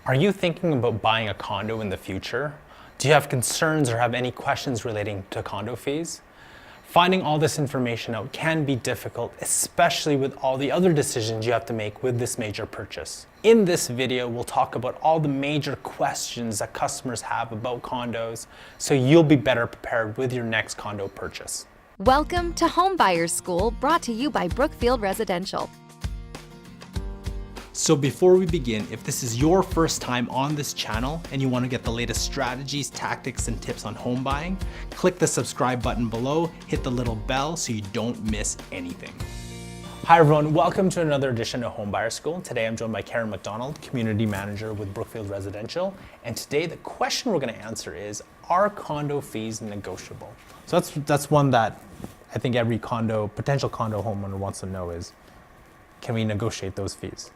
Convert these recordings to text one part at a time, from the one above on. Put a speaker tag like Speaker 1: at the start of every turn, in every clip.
Speaker 1: Are you thinking about buying a condo in the future? Do you have concerns or have any questions relating to condo fees? Finding all this information out can be difficult, especially with all the other decisions you have to make with this major purchase. In this video, we'll talk about all the major questions that customers have about condos, so you'll be better prepared with your next condo purchase.
Speaker 2: Welcome to Home Buyers School, brought to you by Brookfield Residential.
Speaker 1: So before we begin, if this is your first time on this channel and you want to get the latest strategies, tactics, and tips on home buying, click the subscribe button below, hit the little bell so you don't miss anything. Hi everyone, welcome to another edition of Home Buyer School. Today I'm joined by Karen McDonald, Community Manager with Brookfield Residential. And today the question we're going to answer is, are condo fees negotiable? So that's one that I think every potential condo homeowner wants to know is, can we negotiate those fees?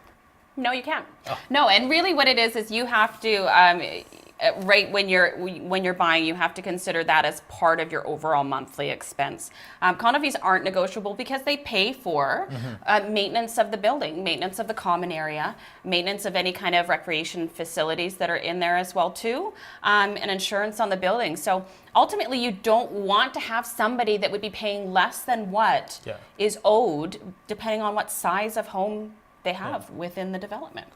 Speaker 3: No, you can't. Oh. No, and really what it is you have to, right when you're buying, you have to consider that as part of your overall monthly expense. Condo fees aren't negotiable because they pay for maintenance of the building, maintenance of the common area, maintenance of any kind of recreation facilities that are in there as well too, and insurance on the building. So ultimately, you don't want to have somebody that would be paying less than what is owed, depending on what size of home they have within the development.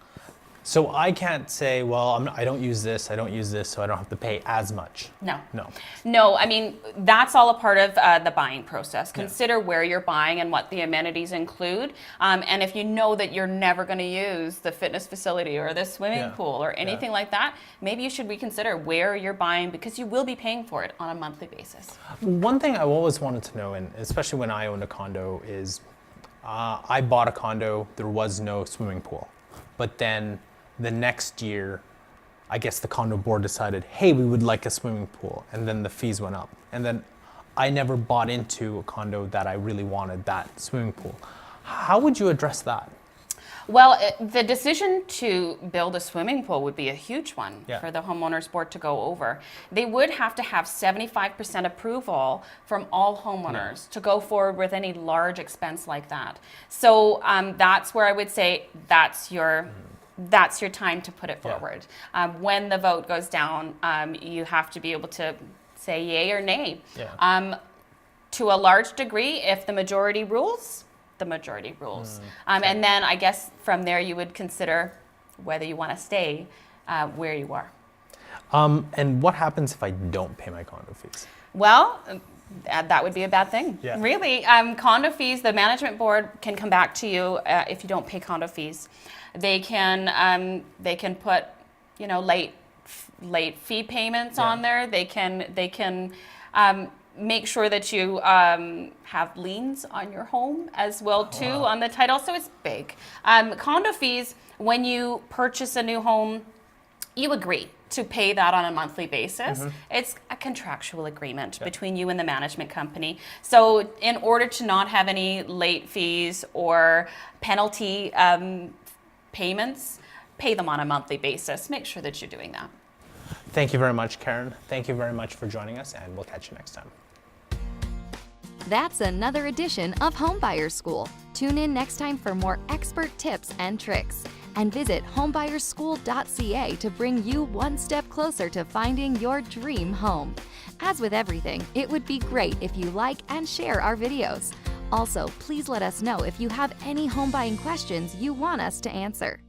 Speaker 1: So I can't say, well, I don't use this, so I don't have to pay as much.
Speaker 3: No, I mean, that's all a part of the buying process. Consider where you're buying and what the amenities include. And if you know that you're never going to use the fitness facility or the swimming pool or anything like that, maybe you should reconsider where you're buying, because you will be paying for it on a monthly basis.
Speaker 1: One thing I've always wanted to know, and especially when I owned a condo, is I bought a condo, there was no swimming pool. But then the next year, I guess the condo board decided, hey, we would like a swimming pool. And then the fees went up. And then I never bought into a condo that I really wanted that swimming pool. How would you address that?
Speaker 3: Well, the decision to build a swimming pool would be a huge one for the homeowners board to go over. They would have to have 75% approval from all homeowners to go forward with any large expense like that. So that's where I would say that's your time to put it forward. When the vote goes down, you have to be able to say yay or nay. To a large degree, if the majority rules, the majority rules. And then I guess from there you would consider whether you want to stay where you are.
Speaker 1: And what happens if I don't pay my condo fees?
Speaker 3: Well, that would be a bad thing. Really, condo fees, the management board can come back to you if you don't pay condo fees. They can put, late fee payments on there. They can make sure that you have liens on your home as well too on the title. So it's big. Condo fees, when you purchase a new home, you agree to pay that on a monthly basis. It's a contractual agreement between you and the management company. So in order to not have any late fees or penalty payments, pay them on a monthly basis. Make sure that you're doing that.
Speaker 1: Thank you very much, Karen. Thank you very much for joining us, and we'll catch you next time.
Speaker 2: That's another edition of Home Buyers School. Tune in next time for more expert tips and tricks. And visit homebuyerschool.ca to bring you one step closer to finding your dream home. As with everything, it would be great if you like and share our videos. Also, please let us know if you have any home buying questions you want us to answer.